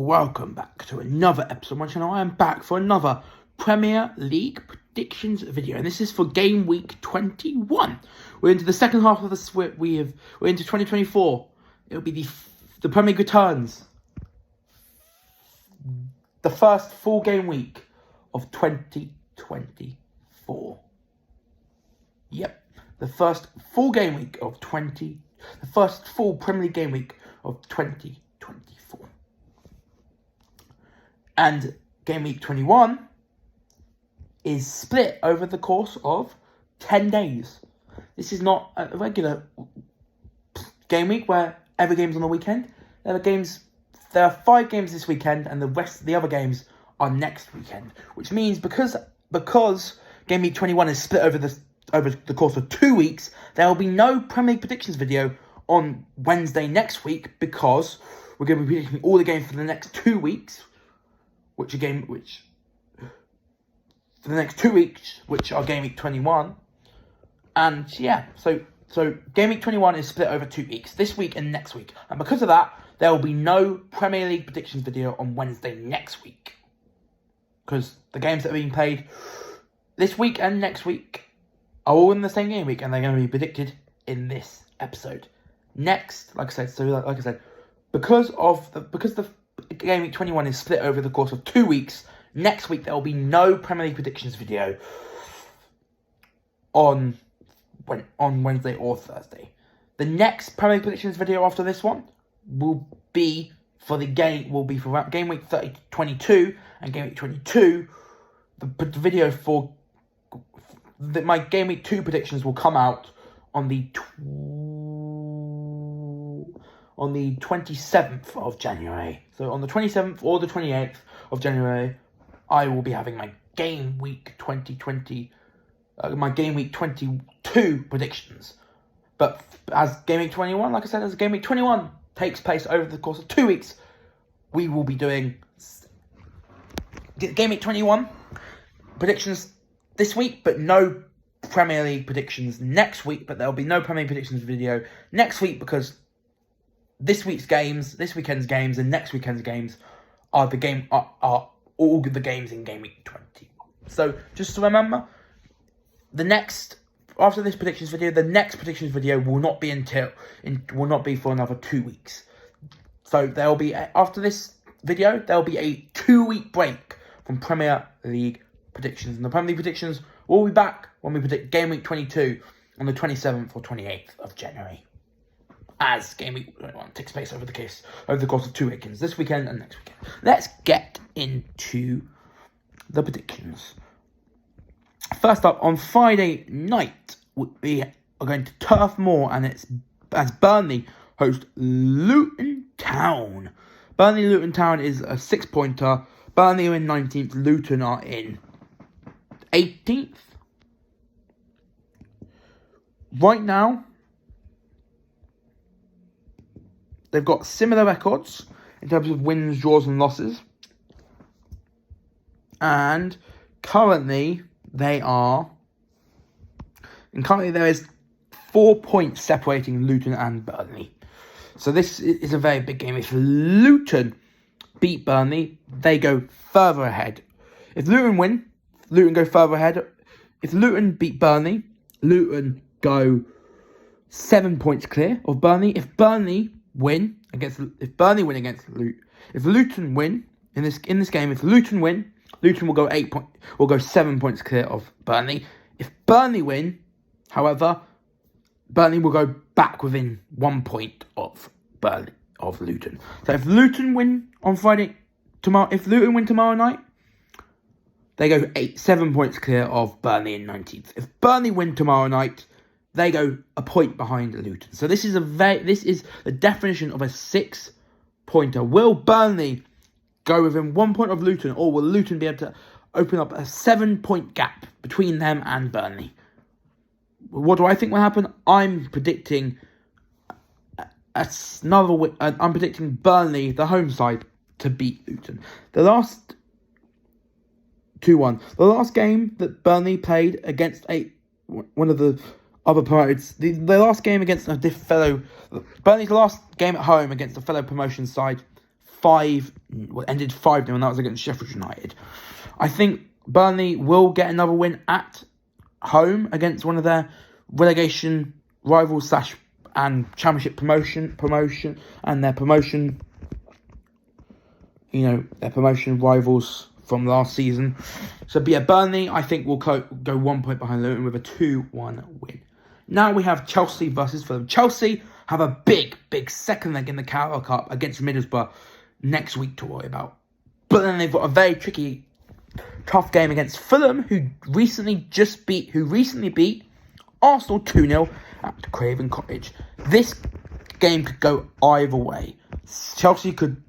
welcome back to another episode of my channel. I am back for another Premier League predictions video, and this is for Game Week 21. We're into the second half of the swip. We're into 2024. It'll be the Premier League returns. The first full game week of 2024. Yep, the first full game week of the first full Premier League game week of 2024. And Game Week 21 is split over the course of 10 days. This is not a regular game week where every game's on the weekend. There are 5 games this weekend, and the rest of the other games are next weekend. Which means because Game Week 21 is split over the course of 2 weeks, there will be no Premier League predictions video on Wednesday next week, because we're going to be predicting all the games for the next 2 weeks, which are Game Week 21. And yeah, so Game Week 21 is split over 2 weeks, this week and next week. And because of that, there will be no Premier League predictions video on Wednesday next week, because the games that are being played this week and next week are all in the same game week, and they're going to be predicted in this episode. Next, like I said, because the Game Week 21 is split over the course of 2 weeks, next week there will be no Premier League predictions video on Wednesday or Thursday. The next Premier League predictions video after this one will be for Game Week 22 and Game Week 22. The video for my Game Week 2 predictions will come out on the 27th of January. So on the 27th or the 28th of January, I will be having my Game Week 22 predictions. But as Game Week 21, like I said, as Game Week 21 takes place over the course of 2 weeks, we will be doing Game Week 21 predictions this week, but no Premier League predictions next week. But there will be no Premier League predictions video next week, because this weekend's games, and next weekend's games are all the games in Game Week 21. So just to remember, after this predictions video, the next predictions video will not be for another 2 weeks. So after this video, there will be a 2-week break from Premier League predictions, and the Premier League predictions will be back when we predict Game Week 22 on the 27th or 28th of January. As Game Week 21 takes place over the course of 2 weekends, this weekend and next weekend. Let's get into the predictions. First up, on Friday night, we are going to Turf Moor, and it's as Burnley host Luton Town. Luton Town is a 6-pointer. Burnley are in 19th, Luton are in 18th. Right now, they've got similar records in terms of wins, draws and losses. And currently there is 4 points separating Luton and Burnley. So this is a very big game. If Luton beat Burnley, they go further ahead. If Luton win, Luton go further ahead. If Luton beat Burnley, Luton go 7 points clear of Burnley. If Luton win in this game, Luton will go 7 points clear of Burnley. If Burnley win, however, Burnley will go back within 1 point of Luton. So if Luton win tomorrow night, they go 7 points clear of Burnley in 19th. If Burnley win tomorrow night, they go a point behind Luton. So this is the definition of a 6-pointer. Will Burnley go within 1 point of Luton, or will Luton be able to open up a 7-point gap between them and Burnley? What do I think will happen? I'm predicting I'm predicting Burnley, the home side, to beat Luton. The last 2-1. The last game that Burnley played against one of the other promoted, the last game against Burnley's last game at home against a fellow promotion side ended 5-0, and that was against Sheffield United. I think Burnley will get another win at home against one of their relegation rivals and championship promotion and their promotion rivals from last season. So, but yeah, Burnley, I think, will go 1 point behind Luton with a 2-1 win. Now we have Chelsea versus Fulham. Chelsea have a big second leg in the Carabao Cup against Middlesbrough next week to worry about. But then they've got a very tough game against Fulham, who recently beat Arsenal 2-0 at Craven Cottage. This game could go either way. Chelsea could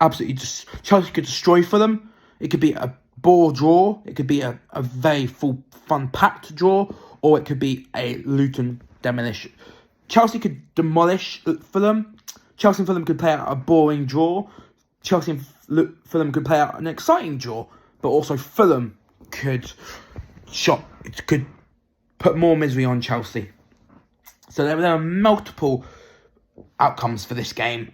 destroy Fulham. It could be a ball draw. It could be a very fun-packed draw, or it could be a Luton demolition. Chelsea could demolish Fulham. Chelsea and Fulham could play out a boring draw. Chelsea and Fulham could play out an exciting draw. But also Fulham could put more misery on Chelsea. So there are multiple outcomes for this game.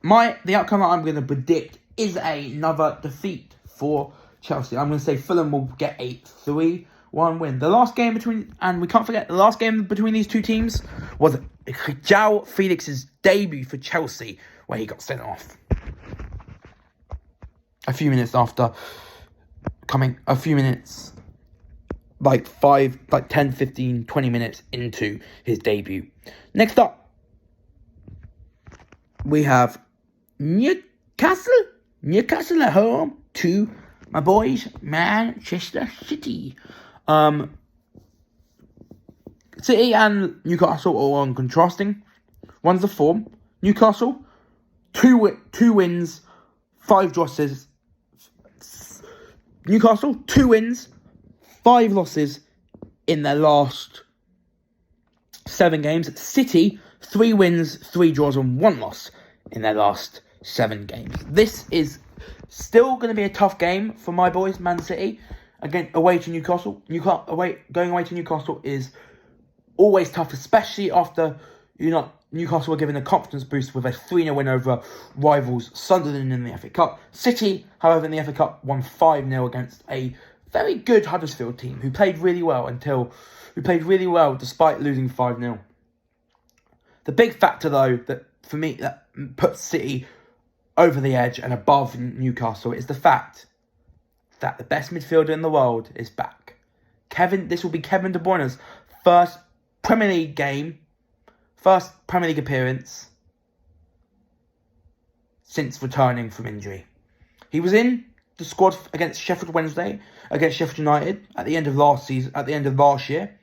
The outcome that I'm going to predict is another defeat for Chelsea. I'm going to say Fulham will get a 3-1 win. The last game and we can't forget, the last game between these two teams was João Felix's debut for Chelsea, where he got sent off. A few minutes, 10, 15, 20 minutes into his debut. Next up, we have Newcastle at home to my boys, Manchester City. City and Newcastle are on contrasting runs of form. Newcastle, two wins, 5 losses. Newcastle, 2 wins, 5 losses in their last 7 games. City, 3 wins, 3 draws and 1 loss in their last 7 games. This is still going to be a tough game for my boys, Man City. Again, away to Newcastle. Going away to Newcastle is always tough, especially after Newcastle were given a confidence boost with a 3-0 win over rivals Sunderland in the FA Cup. City, however, in the FA Cup won 5-0 against a very good Huddersfield team who played really well despite losing 5-0. The big factor, though, that for me that puts City over the edge and above Newcastle is the fact that the best midfielder in the world is back. This will be Kevin De Bruyne's first Premier League appearance since returning from injury. He was in the squad against Sheffield United at the end of last year,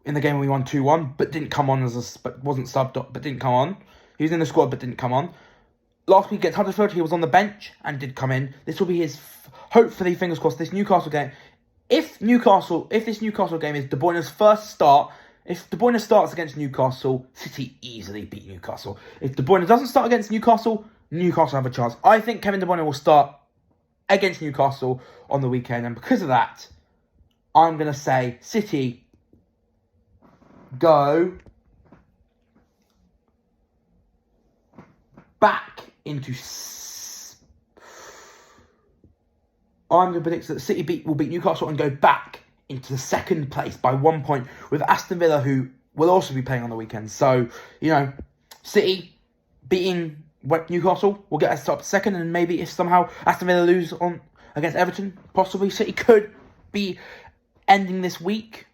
in the game we won 2-1, but didn't come on wasn't subbed up, but didn't come on. He was in the squad, but didn't come on. Last week against Huddersfield, he was on the bench and did come in. This will be his, hopefully, fingers crossed, this Newcastle game. If this Newcastle game is De Bruyne's first start, if De Bruyne starts against Newcastle, City easily beat Newcastle. If De Bruyne doesn't start against Newcastle, Newcastle have a chance. I think Kevin De Bruyne will start against Newcastle on the weekend, and because of that, I'm going to say City go back into... I'm going to predict that City will beat Newcastle and go back into the second place by 1 point with Aston Villa, who will also be playing on the weekend. So, City beating Newcastle will get us up second, and maybe if somehow Aston Villa lose against Everton, possibly City could be ending this week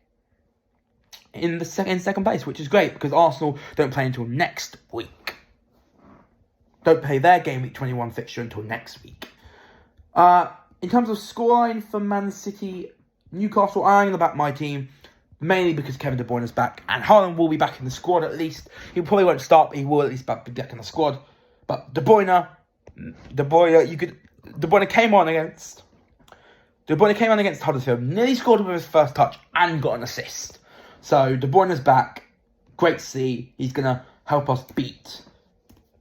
in second place, which is great because Arsenal don't play until next week. Don't play their Game Week 21 fixture until next week. In terms of scoreline for Man City, Newcastle, I'm going to back my team, mainly because Kevin De Bruyne is back, and Haaland will be back in the squad at least. He probably won't start, but he will at least be back in the squad. But De Bruyne came on against Huddersfield, nearly scored with his first touch and got an assist. So De Bruyne's back, great to see. He's going to help us beat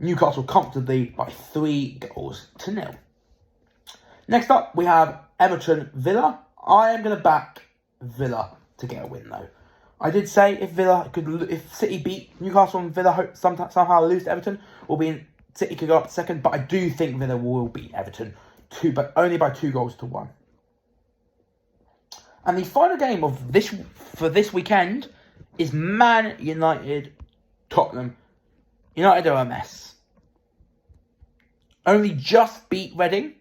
Newcastle comfortably by 3-0. Next up, we have Everton-Villa. I am going to back Villa to get a win, though. I did say if City beat Newcastle and Villa somehow lose to Everton, we'll be in City could go up second, but I do think Villa will beat Everton, but only by 2-1. And the final game of this weekend is Man United Tottenham. United are a mess. Only just beat Reading.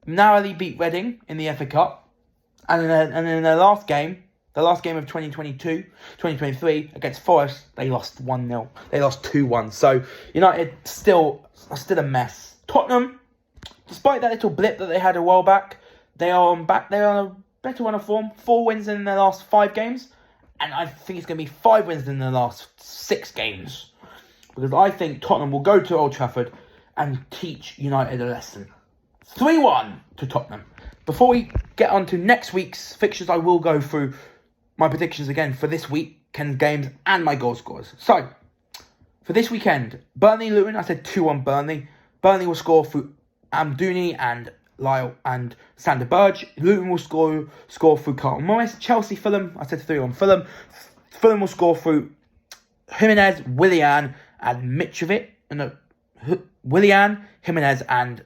Narrowly beat Reading in the FA Cup. And in their last game, the last game of 2023 against Forest, they lost 1-0. They lost 2-1. So United are still a mess. Tottenham, despite that little blip that they had a while back, they are on a better run of form. 4 wins in their last 5 games. And I think it's going to be 5 wins in the last 6 games. Because I think Tottenham will go to Old Trafford and teach United a lesson. 3-1 to Tottenham. Before we get on to next week's fixtures, I will go through my predictions again for this weekend's games and my goal scorers. So, for this weekend, Burnley-Luton, I said 2-1 Burnley. Burnley will score through Amdouni and Lyle and Sander Burge. Luton will score through Carlton Morris. Chelsea-Fulham, I said 3-1 Fulham. Fulham will score through Jimenez, Willian and Mitrovic. No, Willian, Jimenez and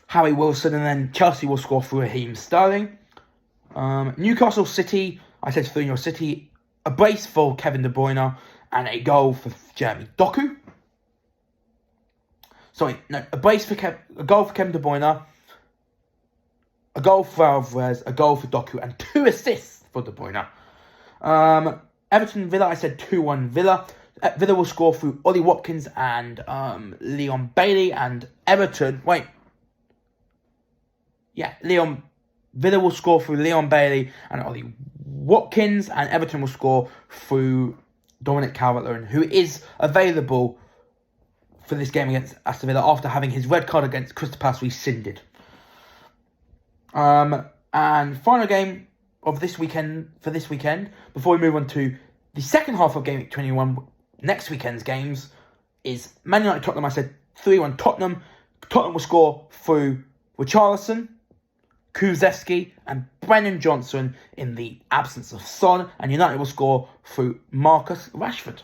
Harry Wilson, and then Chelsea will score through Raheem Sterling. Newcastle City, I said 3-0 City. A brace for Kevin De Bruyne and a goal for Jeremy Doku. Sorry, no, a goal for Kevin De Bruyne, a goal for Alvarez, a goal for Doku, and 2 assists for De Bruyne. Everton Villa, I said 2-1 Villa. Villa will score through Ollie Watkins and Leon Bailey, and Everton. Villa will score through Leon Bailey and Ollie Watkins, and Everton will score through Dominic Calvert-Lewin, who is available for this game against Aston Villa after having his red card against Crystal Palace rescinded. And final game of this weekend, before we move on to the second half of Gameweek 21, next weekend's games, is Man United Tottenham. I said 3-1 Tottenham. Tottenham will score through Richarlison, Kulusevski and Brennan Johnson in the absence of Son, and United will score through Marcus Rashford.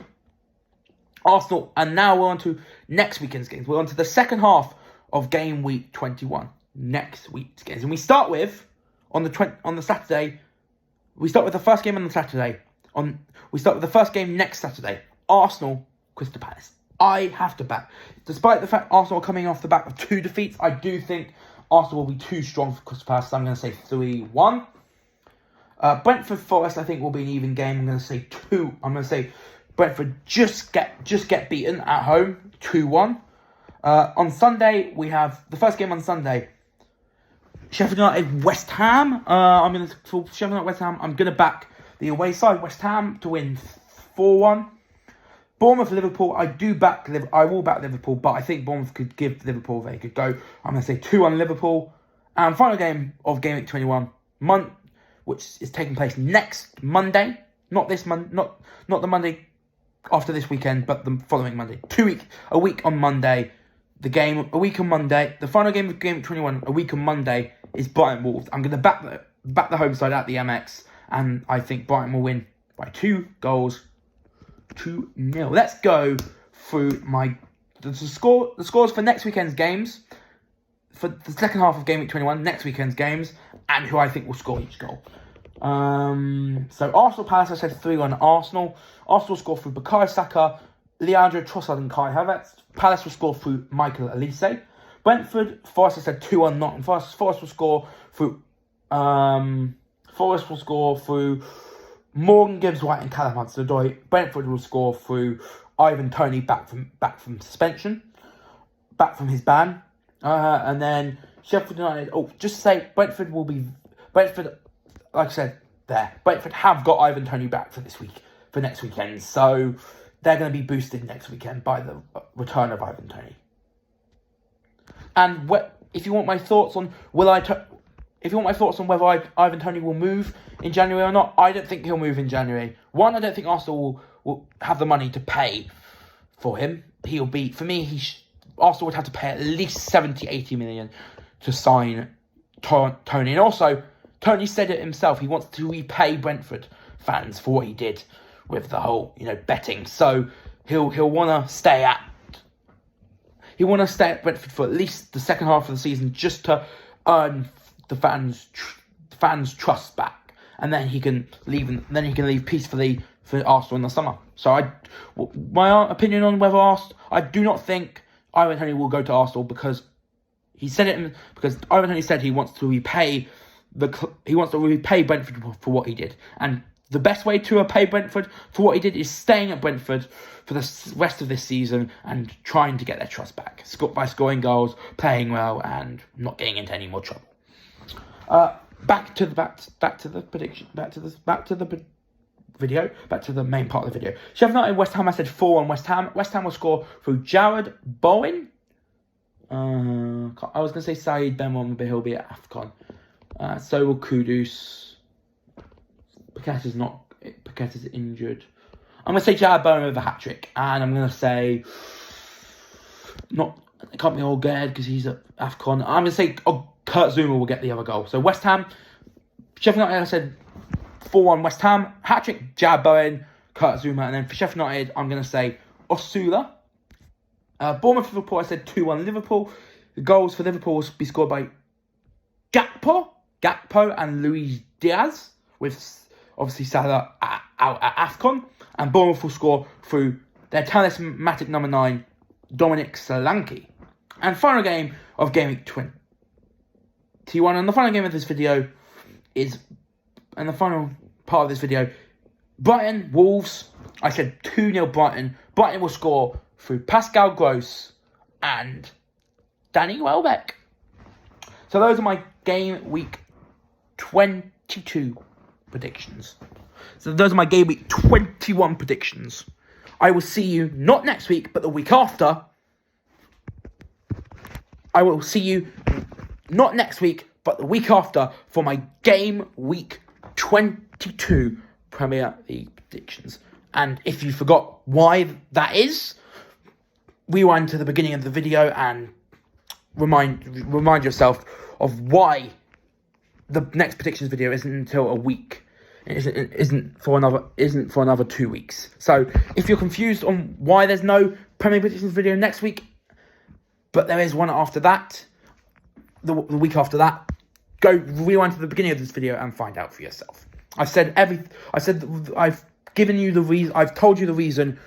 Arsenal, and now we're on to next weekend's games. We're on to the second half of Game Week 21, next week's games. And we start with, on the Saturday, we start with the first game on the Saturday. We start with the first game next Saturday, Arsenal, Crystal Palace. I have to back. Despite the fact Arsenal are coming off the back of 2 defeats, I do think Arsenal will be too strong for Crystal Palace, so I'm going to say 3-1. Brentford Forest, I think, will be an even game. I'm going to say 2. I'm going to say Brentford just get beaten at home, 2-1. On Sunday, we have the first game on Sunday, Sheffield United West Ham. For Sheffield United West Ham, I'm going to back the away side, West Ham, to win 4-1. Bournemouth Liverpool, I will back Liverpool, but I think Bournemouth could give Liverpool a very good go. I'm going to say 2-1 Liverpool. And final game of Game Week 21, which is taking place next Monday. Not the Monday after this weekend, but the following Monday. A week on Monday. A week on Monday. The final game of Game Week 21, a week on Monday, is Brighton Wolves. I'm going to back the home side at the MX, and I think Brighton will win by 2-2. Let's go through the scores for next weekend's games, for the second half of Game Week 21, next weekend's games, and who I think will score each goal. So Arsenal Palace, I said 3-1 Arsenal. Arsenal will score through Bukayo Saka, Leandro Trossard and Kai Havertz. Palace will score through Michael Olise. Brentford Forest, I said 2-1 Nottingham Forest. Forest will score through Morgan Gibbs-White and Callum Hudson-Odoi. Brentford will score through Ivan Toney back from suspension, back from his ban. And then Sheffield United, Brentford, like I said there, Brentford have got Ivan Toney back for next weekend. So they're going to be boosted next weekend by the return of Ivan Toney. And if you want my thoughts on whether Ivan Toney will move in January or not, I don't think he'll move in January. One, I don't think Arsenal will have the money to pay for him. Arsenal would have to pay at least 70-80 million to sign Toney. And also, Toney said it himself, he wants to repay Brentford fans for what he did with the whole, betting. So he'll want to stay at Brentford for at least the second half of the season, just to earn the fans' trust back, and then he can leave. And then he can leave peacefully for Arsenal in the summer. So my opinion on whether I do not think Ivan Toney will go to Arsenal, because he said it. Because Ivan Toney said he wants to repay Brentford for what he did, and the best way to repay Brentford for what he did is staying at Brentford for the rest of this season and trying to get their trust back by scoring goals, playing well, and not getting into any more trouble. Back to the main part of the video. Sheffield United, West Ham. I said 4-1 West Ham. West Ham will score through Jared Bowen. I was going to say Saeed Benwan, but he'll be at AFCON. So will Kudus. Paqueta's injured. I'm going to say Jared Bowen with a hat-trick. And I'm going to say... It can't be Olgerd because he's at AFCON. I'm going to say Kurt Zouma will get the other goal. So West Ham, Sheffield United, I said 4-1 West Ham. Hat-trick, Jared Bowen, Kurt Zouma. And then for Sheffield United, I'm going to say Osula. Bournemouth, Liverpool, I said 2-1 Liverpool. The goals for Liverpool will be scored by Gakpo and Luis Diaz, with obviously Salah out at AFCON. And Bournemouth will score through their talismanic number 9, Dominic Solanke. And final game of Gameweek 21. And the final game of this video and the final part of this video, Brighton, Wolves. I said 2-0 Brighton. Brighton will score through Pascal Gross and Danny Welbeck. So those are my Gameweek 22 predictions. So those are my Gameweek 21 predictions. I will see you not next week, but the week after. I will see you not next week, but the week after for my Gameweek 22 Premier League predictions. And if you forgot why that is, rewind to the beginning of the video and remind yourself of why the next predictions video isn't until a week. It isn't for another 2 weeks. So if you're confused on why there's no Premier predictions video next week, but there is one after that, the week after that, go rewind to the beginning of this video and find out for yourself. I've given you the reason. I've told you the reason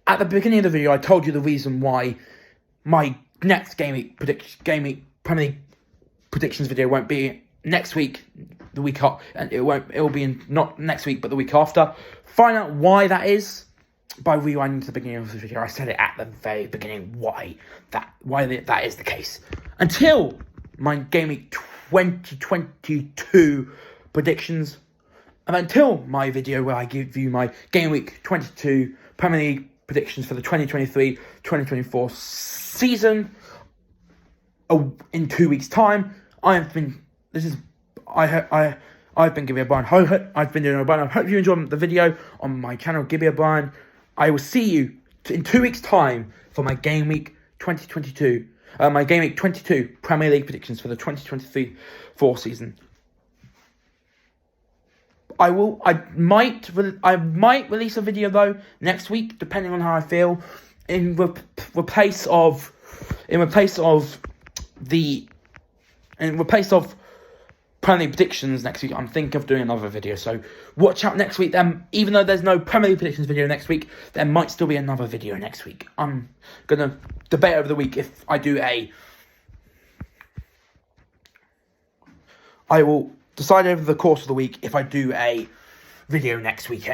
at the beginning of the video. I told you the reason why my next Gameweek Premier League predictions video won't be next week, the week after, and it will be not next week but the week after. Find out why that is by rewinding to the beginning of the video. I said it at the very beginning why that is the case. Until my Gameweek 2022 predictions, and until my video where I give you my Gameweek 22 Premier League predictions for the 2023-2024 season in 2 weeks' time. I've been Gibby O'Brien. I've been doing O'Brien. I hope you enjoyed the video on my channel, Gibby O'Brien. I will see you in 2 weeks' time for my Gameweek 2022, my Gameweek 22 Premier League predictions for the 2023-24 season. I might release a video though next week, depending on how I feel. In replace of Premier League predictions next week, I'm thinking of doing another video. So watch out next week. Then, even though there's no Premier League predictions video next week, there might still be another video next week. I'm gonna debate over the week if I do I will decide over the course of the week if I do a video next week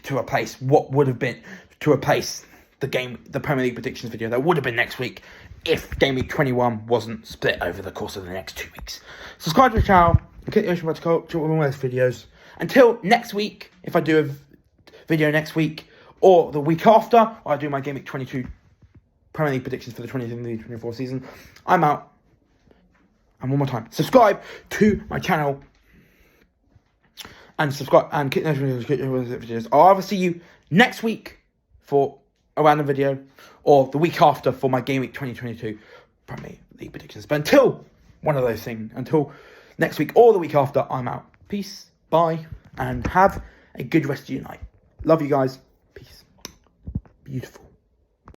to replace the Premier League predictions video that would have been next week if Gameweek 21 wasn't split over the course of the next 2 weeks. Subscribe to the channel and click the notification button to all my videos. Until next week, if I do a video next week or the week after, I do my Gameweek 22 Premier League predictions for the 2023-24 season. I'm out. And one more time, subscribe to my channel and subscribe and click the notification videos. I'll either see you next week for a random video or the week after for my Gameweek 2022 Premier League predictions. But until next week or the week after, I'm out. Peace, bye, and have a good rest of your night. Love you guys. Peace. Beautiful.